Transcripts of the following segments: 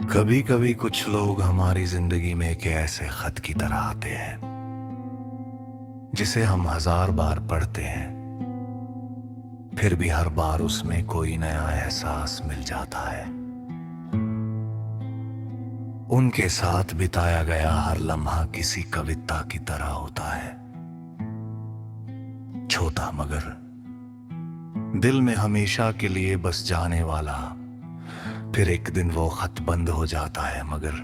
कभी कभी कुछ लोग हमारी जिंदगी में एक ऐसे खत की तरह आते हैं जिसे हम 1000 बार पढ़ते हैं, फिर भी हर बार उसमें कोई नया एहसास मिल जाता है। उनके साथ बिताया गया हर लम्हा किसी कविता की तरह होता है, छोटा मगर दिल में हमेशा के लिए बस जाने वाला। फिर एक दिन वो खत बंद हो जाता है, मगर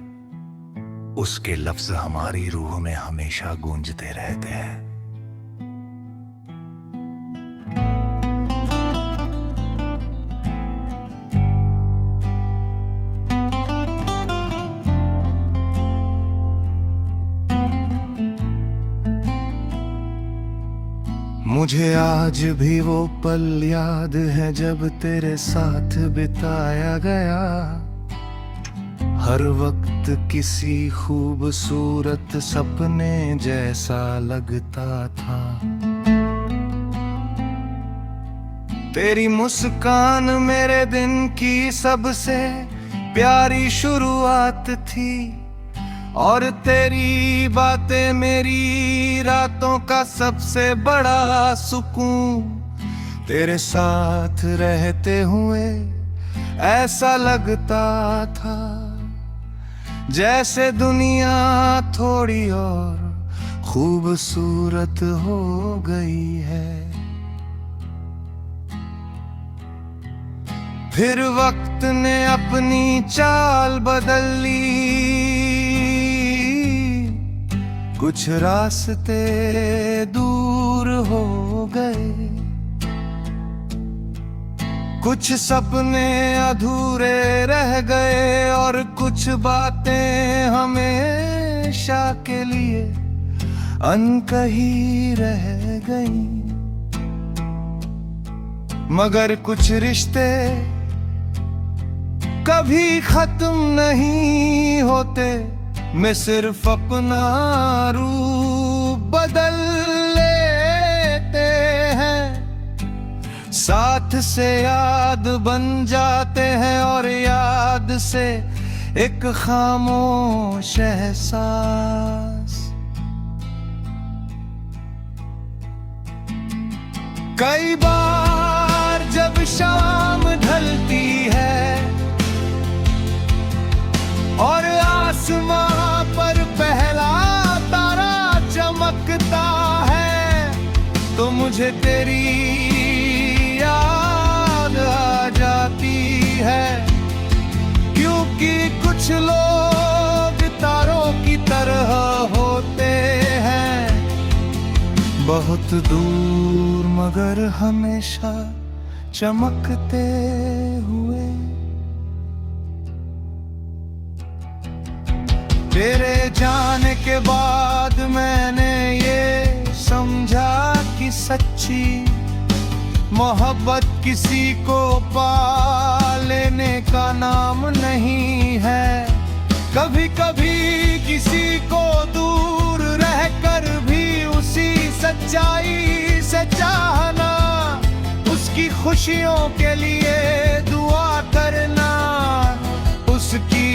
उसके लफ्ज हमारी रूह में हमेशा गूंजते रहते हैं। मुझे आज भी वो पल याद है जब तेरे साथ बिताया गया। हर वक्त किसी खूबसूरत सपने जैसा लगता था। तेरी मुस्कान मेरे दिन की सबसे प्यारी शुरुआत थी, और तेरी बातें मेरी रातों का सबसे बड़ा सुकून। तेरे साथ रहते हुए ऐसा लगता था जैसे दुनिया थोड़ी और खूबसूरत हो गई है। फिर वक्त ने अपनी चाल बदल ली, कुछ रास्ते दूर हो गए, कुछ सपने अधूरे रह गए, और कुछ बातें हमेशा के लिए अनकही रह गई। मगर कुछ रिश्ते कभी खत्म नहीं होते, मैं सिर्फ अपना रूप बदल लेते हैं। साथ से याद बन जाते हैं, और याद से एक खामोश एहसास। कई बार जब शाम ढलती है और आसमां पर पहला तारा चमकता है, तो मुझे तेरी याद आ जाती है। क्योंकि कुछ लोग तारों की तरह होते हैं, बहुत दूर मगर हमेशा चमकते हुए। तेरे जाने के बाद मैंने ये समझा कि सच्ची मोहब्बत किसी को पा लेने का नाम नहीं है। कभी कभी किसी को दूर रहकर भी उसी सच्चाई से चाहना, उसकी खुशियों के लिए दुआ करना, उसकी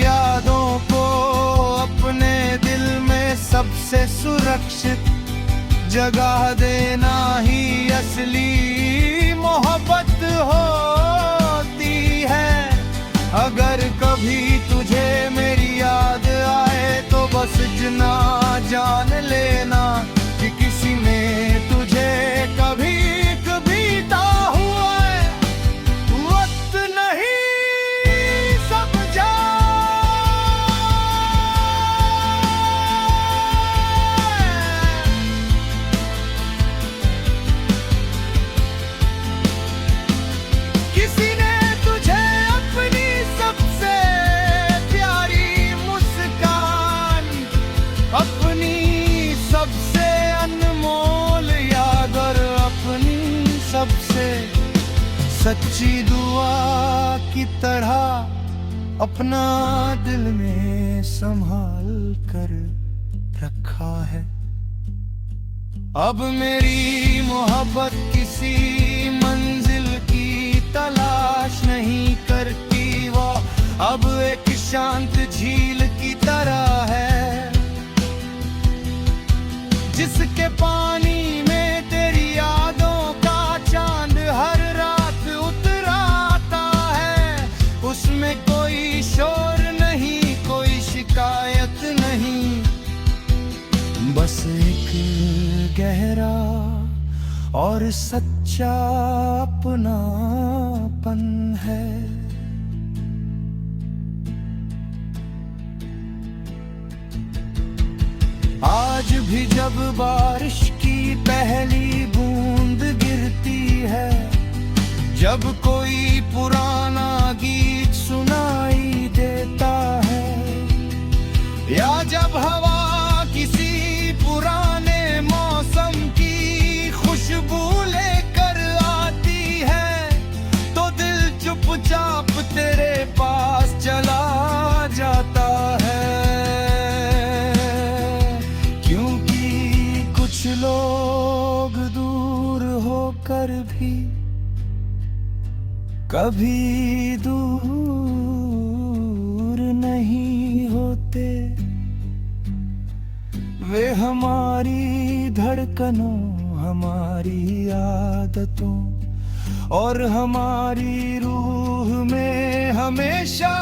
यादों को अपने दिल में सबसे सुरक्षित जगह देना ही असली मोहब्बत होती है। अगर कभी तुझे मेरी याद आए तो बस इतना जान लेना कि किसी ने तुझे कभी बीता हुआ वक्त नहीं समझा। किसी ने तुझे अपनी सबसे प्यारी मुस्कान, अपनी सबसे अनमोल याद और अपनी सबसे सच्ची दुआ की तरह अपना दिल में संभाल कर रखा है। अब मेरी मोहब्बत किसी मंजिल की तलाश नहीं करती, वो अब एक शांत झील की तरह है, जिसके पानी में तेरी यादों का चांद हर रात उतर आता है। उसमें कोई शोर नहीं, कोई शिकायत नहीं, बस एक गहरा और सच्चा अपनापन है। आज भी जब बारिश की पहली बूंद गिरती है, जब कोई पुराना गीत सुनाई देता है, या जब हवा किसी पुराने मौसम की खुशबू लेकर आती है, तो दिल चुपचाप तेरे पास चला जाता है। कुछ लोग दूर होकर भी कभी दूर नहीं होते। वे हमारी धड़कनों, हमारी आदतों और हमारी रूह में हमेशा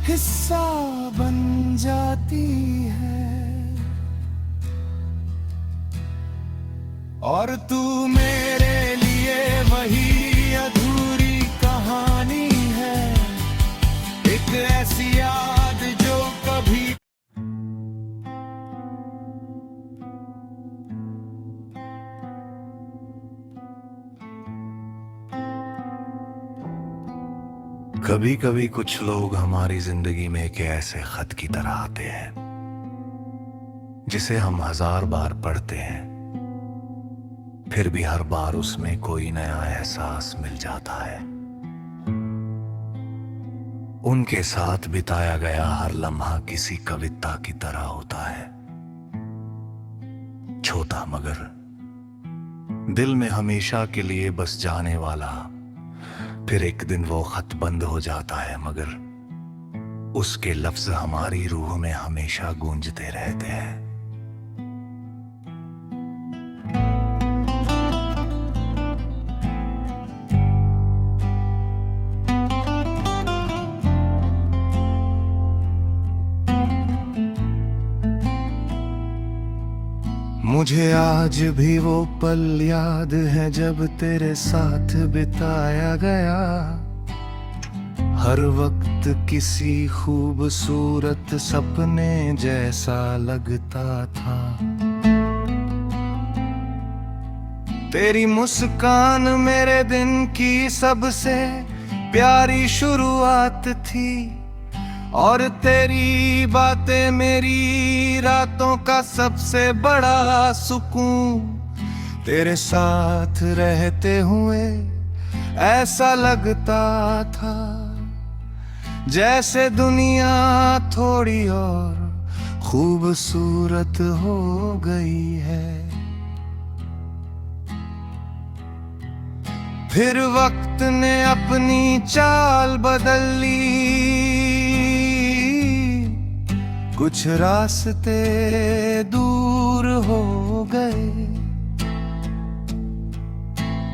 हिस्सा बन जाती है। और तू मेरे लिए वही अधूरी कहानी है, एक ऐसी याद जो कभी कभी कभी कुछ लोग हमारी जिंदगी में एक ऐसे खत की तरह आते हैं जिसे हम 1000 बार पढ़ते हैं, फिर भी हर बार उसमें कोई नया एहसास मिल जाता है। उनके साथ बिताया गया हर लम्हा किसी कविता की तरह होता है, छोटा मगर दिल में हमेशा के लिए बस जाने वाला। फिर एक दिन वो खत बंद हो जाता है, मगर उसके लफ्ज हमारी रूह में हमेशा गूंजते रहते हैं। मुझे आज भी वो पल याद है जब तेरे साथ बिताया गया, हर वक्त किसी खूबसूरत सपने जैसा लगता था। तेरी मुस्कान मेरे दिन की सबसे प्यारी शुरुआत थी, और तेरी बातें मेरी रातों का सबसे बड़ा सुकून। तेरे साथ रहते हुए ऐसा लगता था जैसे दुनिया थोड़ी और खूबसूरत हो गई है। फिर वक्त ने अपनी चाल बदल ली, कुछ रास्ते दूर हो गए,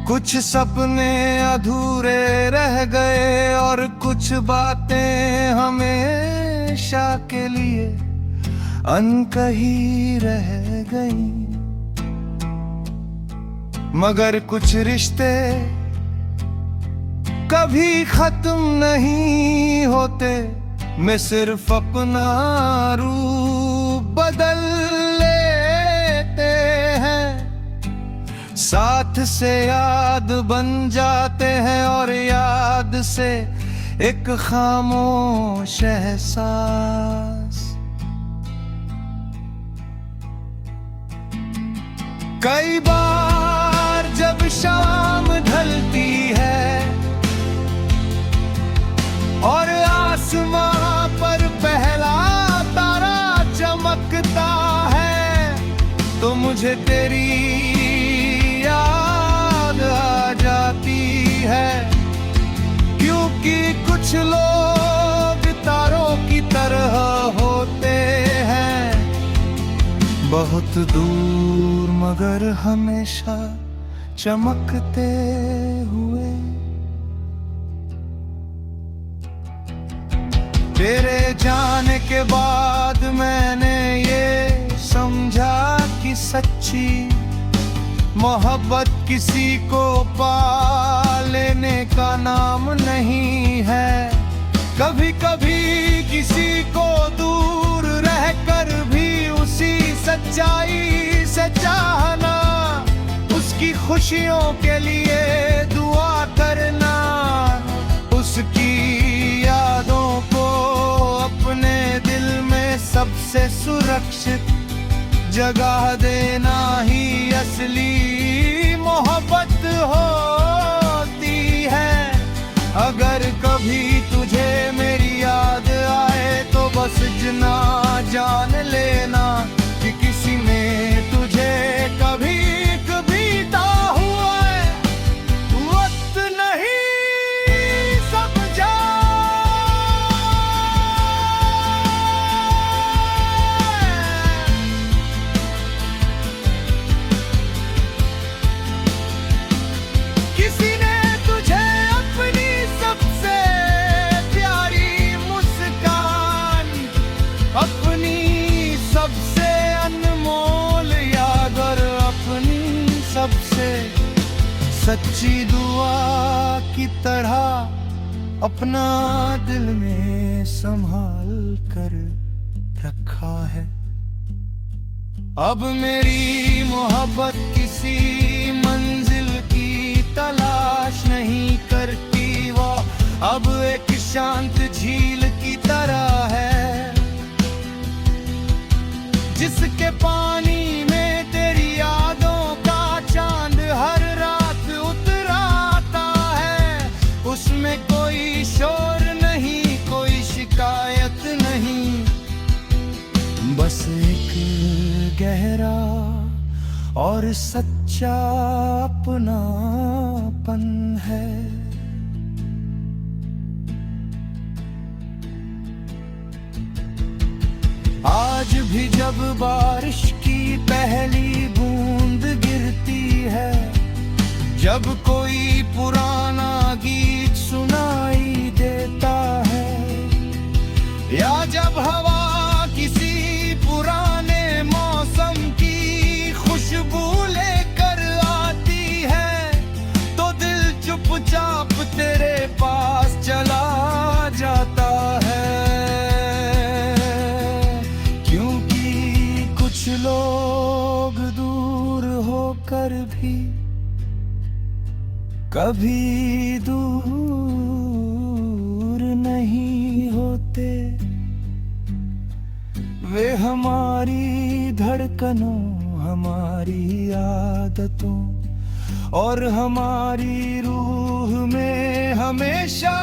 कुछ सपने अधूरे रह गए और कुछ बातें हमेशा के लिए अनकही रह गई। मगर कुछ रिश्ते कभी खत्म नहीं होते, मैं सिर्फ अपना रूप बदल लेते हैं। साथ से याद बन जाते हैं और याद से एक खामोश एहसास। कई बार जब शाम ढलती है और आसमां पर पहला तारा चमकता है, तो मुझे तेरी याद आ जाती है। क्योंकि कुछ लोग तारों की तरह होते हैं, बहुत दूर मगर हमेशा चमकते हुए। तेरे जाने के बाद मैंने ये समझा कि सच्ची मोहब्बत किसी को पा लेने का नाम नहीं है। कभी कभी किसी को दूर रहकर भी उसी सच्चाई से चाहना, उसकी खुशियों के लिए दुआ करना, उसकी यादों को अपने दिल में सबसे सुरक्षित जगह देना ही असली मोहब्बत होती है। अगर कभी तुझे मेरी याद आए तो बस इतना जान लेना कि किसी ने तुझे कभी बीता हुआ है वक्त नहीं समझा। किसी ने तुझे अपनी सबसे प्यारी मुस्कान, अपनी सबसे अनमोल याद और अपनी सबसे सच्ची दुआ की तरह अपना दिल में संभाल कर रखा है। अब मेरी मोहब्बत किसी मंजिल की तलाश नहीं करती, वो अब एक शांत झील की तरह है, जिसके पानी में तेरी यादों का चांद हर रात उतराता है। उसमें कोई शोर नहीं, कोई शिकायत नहीं, बस एक गहरा और सच्चा अपनापन है। आज भी जब बारिश की पहली बूंद गिरती है, जब कोई पुराना गीत सुनाई देता है, या जब हवा किसी पुराने मौसम की खुशबू लेकर आती है, तो दिल चुपचाप तेरे पास चला जाता है। कुछ लोग दूर होकर भी कभी दूर नहीं होते, वे हमारी धड़कनों, हमारी आदतों और हमारी रूह में हमेशा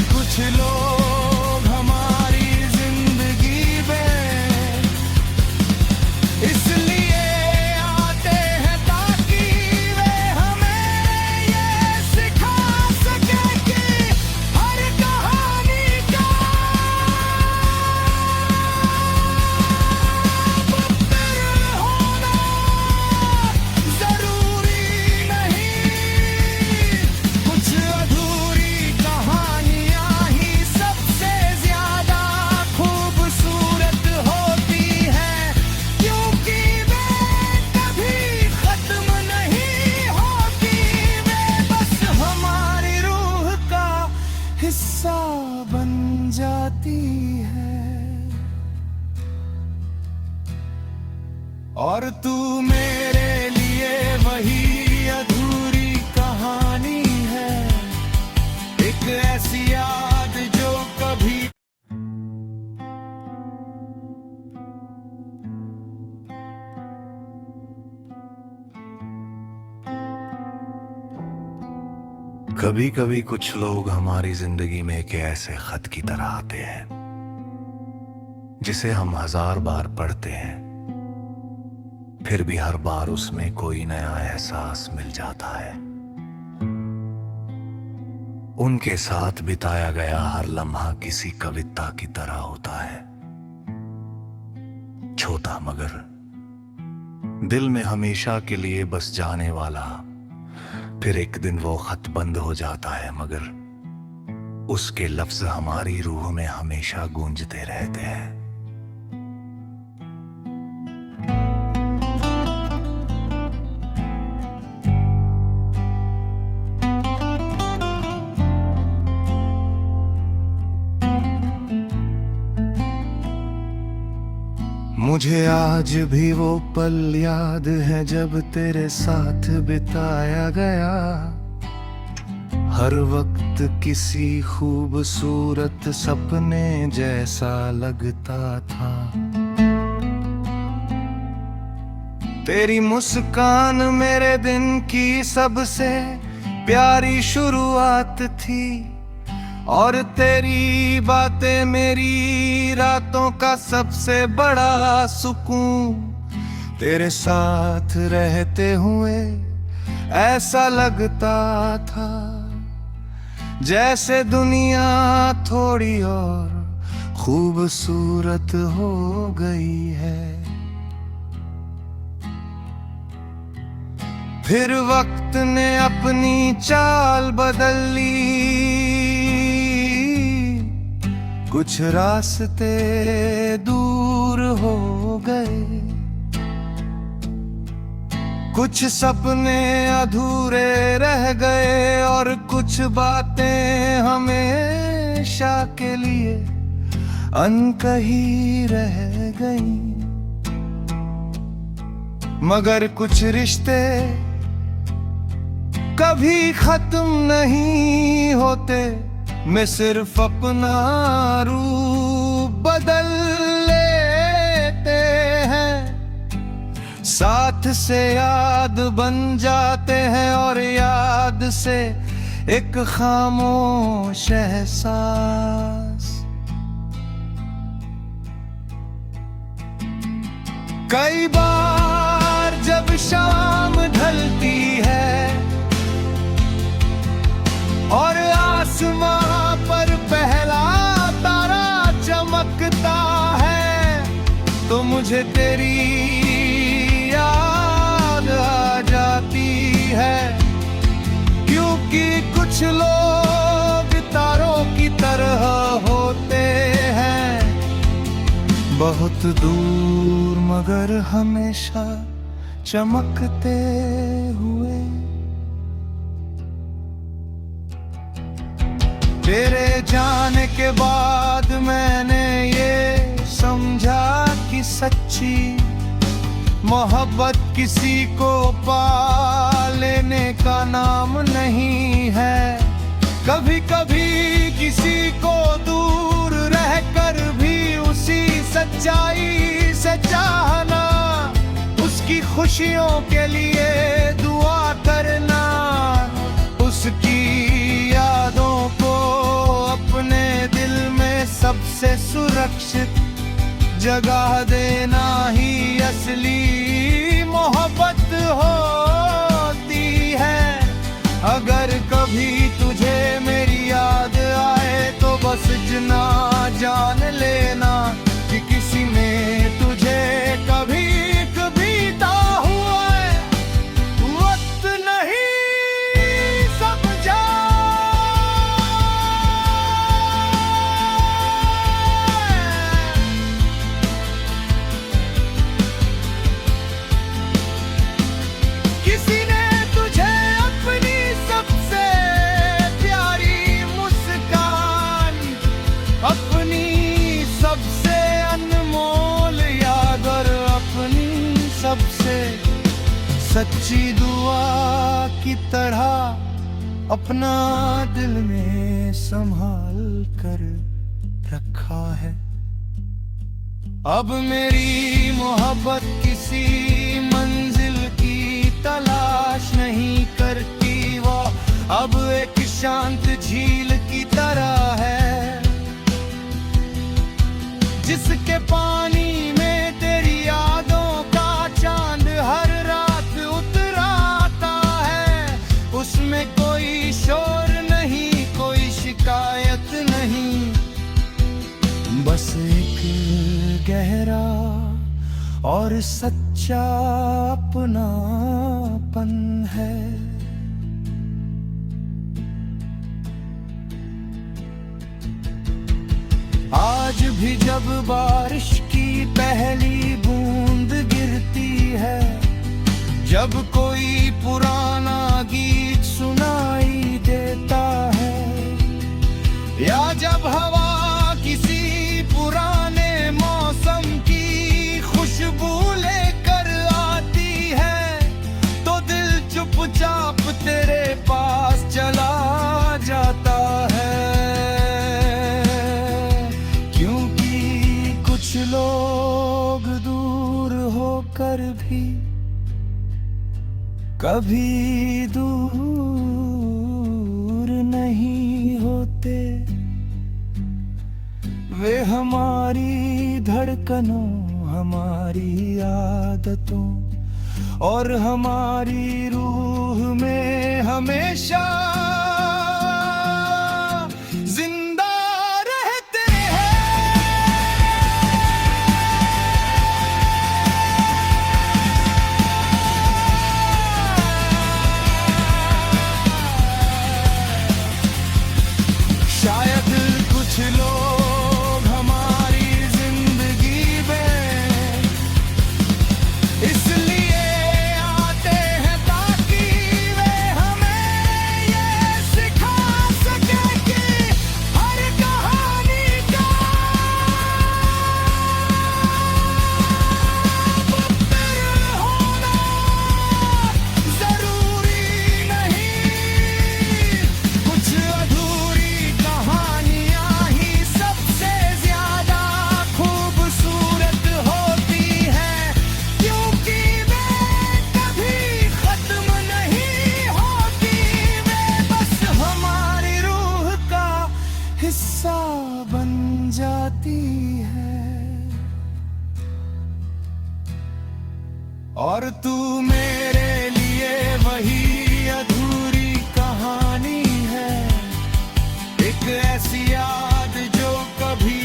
कुछ लोग हमारी जिंदगी में इसलिए आते जाती है, और तू मेरे लिए वही अधूरी कहानी है, एक ऐसी याद जो कभी कभी कभी कुछ लोग हमारी जिंदगी में एक ऐसे खत की तरह आते हैं जिसे हम 1000 बार पढ़ते हैं, फिर भी हर बार उसमें कोई नया एहसास मिल जाता है। उनके साथ बिताया गया हर लम्हा किसी कविता की तरह होता है, छोटा मगर दिल में हमेशा के लिए बस जाने वाला। फिर एक दिन वो खत बंद हो जाता है, मगर उसके लफ्ज हमारी रूह में हमेशा गूंजते रहते हैं। मुझे आज भी वो पल याद है जब तेरे साथ बिताया गया, हर वक्त किसी खूबसूरत सपने जैसा लगता था। तेरी मुस्कान मेरे दिन की सबसे प्यारी शुरुआत थी, और तेरी बातें मेरी रातों का सबसे बड़ा सुकून। तेरे साथ रहते हुए ऐसा लगता था जैसे दुनिया थोड़ी और खूबसूरत हो गई है। फिर वक्त ने अपनी चाल बदल ली, कुछ रास्ते दूर हो गए, कुछ सपने अधूरे रह गए, और कुछ बातें हमेशा के लिए अनकही रह गई। मगर कुछ रिश्ते कभी खत्म नहीं होते, मैं सिर्फ अपना रूप बदल लेते हैं। साथ से याद बन जाते हैं, और याद से एक खामोश एहसास। कई बार जब शाम ढलती है और आसमां पर पहला तारा चमकता है, तो मुझे तेरी याद आ जाती है। क्योंकि कुछ लोग तारों की तरह होते हैं, बहुत दूर मगर हमेशा चमकते हुए। तेरे जाने के बाद मैंने ये समझा कि सच्ची मोहब्बत किसी को पा लेने का नाम नहीं है। कभी कभी किसी को दूर रहकर भी उसी सच्चाई से चाहना, उसकी खुशियों के लिए दुआ करना, उसकी यादों को अपने दिल में सबसे सुरक्षित जगह देना ही असली मोहब्बत होती है। अगर कभी तुझे मेरी याद आए तो बस इतना जान लेना कि किसी ने तुझे कभी बीता हुआ है वक्त नहीं समझा। किसी ने तुझे अपनी सबसे प्यारी मुस्कान सच्ची दुआ की तरह अपना दिल में संभाल कर रखा है। अब मेरी मोहब्बत किसी मंजिल की तलाश नहीं करती, वो अब एक शांत झील की तरह है, जिसके पानी में तेरी यादों का चांद हर रात उतर आता है। उसमें कोई शोर नहीं, कोई शिकायत नहीं, बस एक गहरा और सच्चा अपनापन है। आज भी जब बारिश की पहली बूंद गिरती है, जब कोई पुराना गीत सुनाई देता है, या जब हवा किसी पुराने मौसम की खुशबू लेकर आती है, तो दिल चुपचाप तेरे पास चला जाता है। कुछ लोग दूर होकर भी कभी दूर नहीं होते, वे हमारी धड़कनों, हमारी आदतों और हमारी रूह में हमेशा लोग हमारी जिंदगी में इसलिए आते हैं ताकि वे हमें ये सिखा सके कि हर कहानी का पत्थर होना जरूरी नहीं, कुछ अधूरी कहानियां हिस्सा बन जाती है। और तू मेरे लिए वही अधूरी कहानी है, एक ऐसी याद जो कभी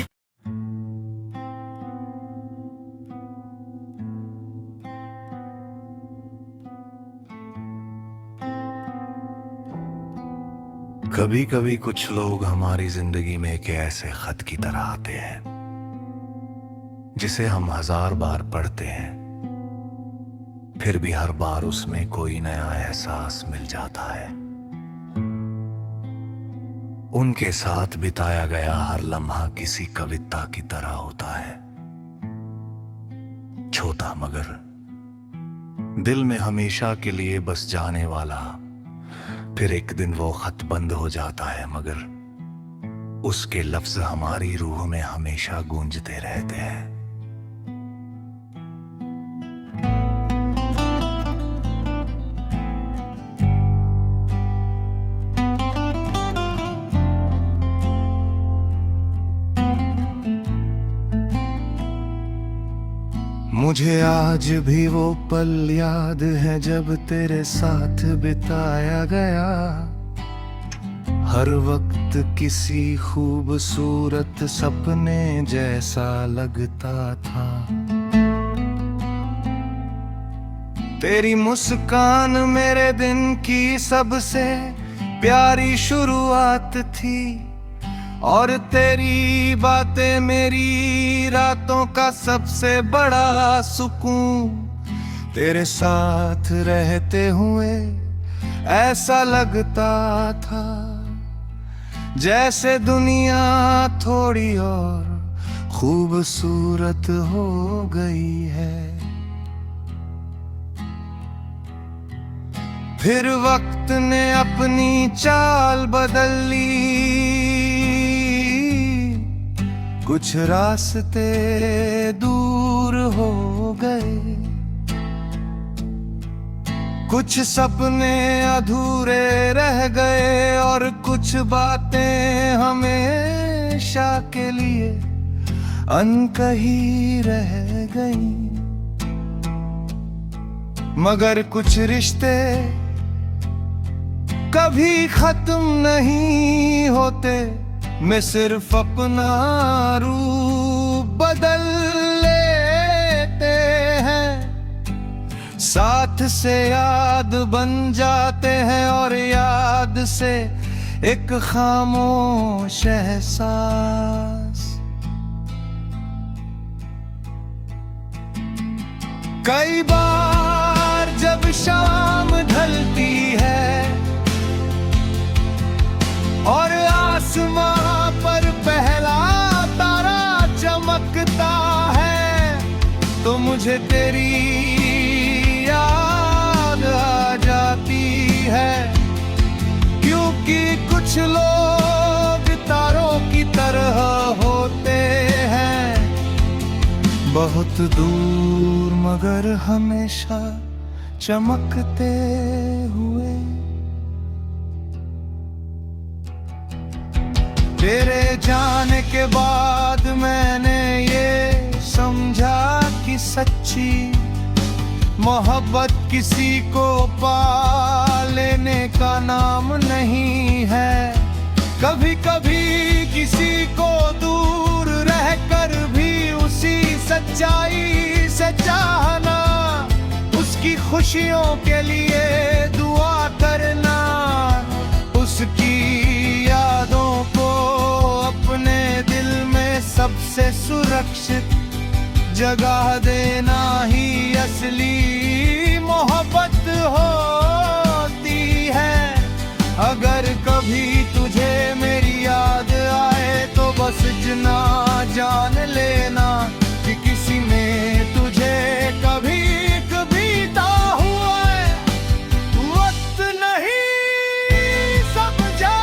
कभी कभी कुछ लोग हमारी जिंदगी में एक ऐसे खत की तरह आते हैं जिसे हम 1000 बार पढ़ते हैं, फिर भी हर बार उसमें कोई नया एहसास मिल जाता है। उनके साथ बिताया गया हर लम्हा किसी कविता की तरह होता है, छोटा मगर दिल में हमेशा के लिए बस जाने वाला। फिर एक दिन वो खत बंद हो जाता है, मगर उसके लफ्ज हमारी रूह में हमेशा गूंजते रहते हैं। मुझे आज भी वो पल याद है जब तेरे साथ बिताया गया, हर वक्त किसी खूबसूरत सपने जैसा लगता था। तेरी मुस्कान मेरे दिन की सबसे प्यारी शुरुआत थी, और तेरी बातें मेरी रातों का सबसे बड़ा सुकून। तेरे साथ रहते हुए ऐसा लगता था जैसे दुनिया थोड़ी और खूबसूरत हो गई है। फिर वक्त ने अपनी चाल बदल ली, कुछ रास्ते दूर हो गए, कुछ सपने अधूरे रह गए और कुछ बातें हमेशा के लिए अनकही रह गई। मगर कुछ रिश्ते कभी खत्म नहीं होते, मैं सिर्फ अपना रूप बदल लेते हैं। साथ से याद बन जाते हैं और याद से एक खामोश एहसास। कई बार जब शाम ढलती है और आसमां पर पहला तारा चमकता है, तो मुझे तेरी याद आ जाती है। क्योंकि कुछ लोग तारों की तरह होते हैं, बहुत दूर मगर हमेशा चमकते हुए। तेरे जाने के बाद मैंने ये समझा कि सच्ची मोहब्बत किसी को पा लेने का नाम नहीं है। कभी कभी किसी को दूर रहकर भी उसी सच्चाई से चाहना, उसकी खुशियों के लिए दुआ करना, उसकी यादों को अपने दिल में सबसे सुरक्षित जगह देना ही असली मोहब्बत होती है। अगर कभी तुझे मेरी याद आए तो बस इतना जान लेना कि किसी ने तुझे कभी बीता हुआ वक्त नहीं समझा।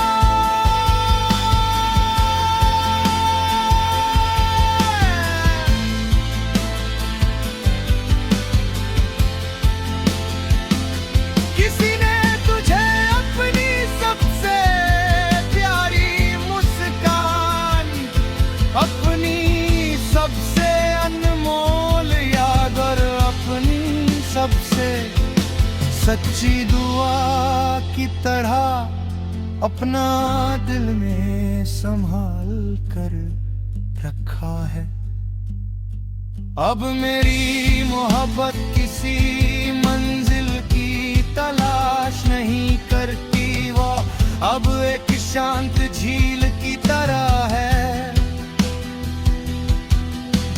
किसी ने तुझे अपनी सबसे प्यारी मुस्कान, अपनी सबसे अनमोल याद और अपनी सबसे सच्ची दुआ की तरह अपना दिल में संभाल कर रखा है। अब मेरी मोहब्बत किसी मंजिल की तलाश नहीं करती, वो अब एक शांत झील की तरह है,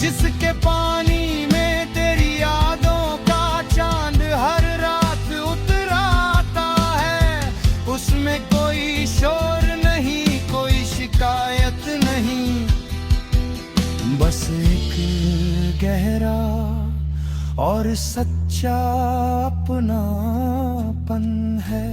जिसके पानी में तेरी यादों का चांद हर रात उतराता है। उसमें कोई शोर नहीं, कोई शिकायत नहीं, बस एक गहरा और सच्चा अपनापन है।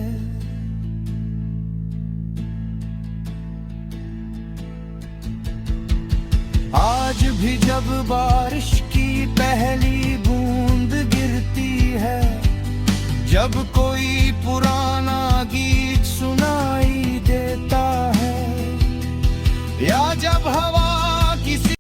आज भी जब बारिश की पहली बूंद गिरती है, जब कोई पुराना गीत सुनाई देता है, या जब हवा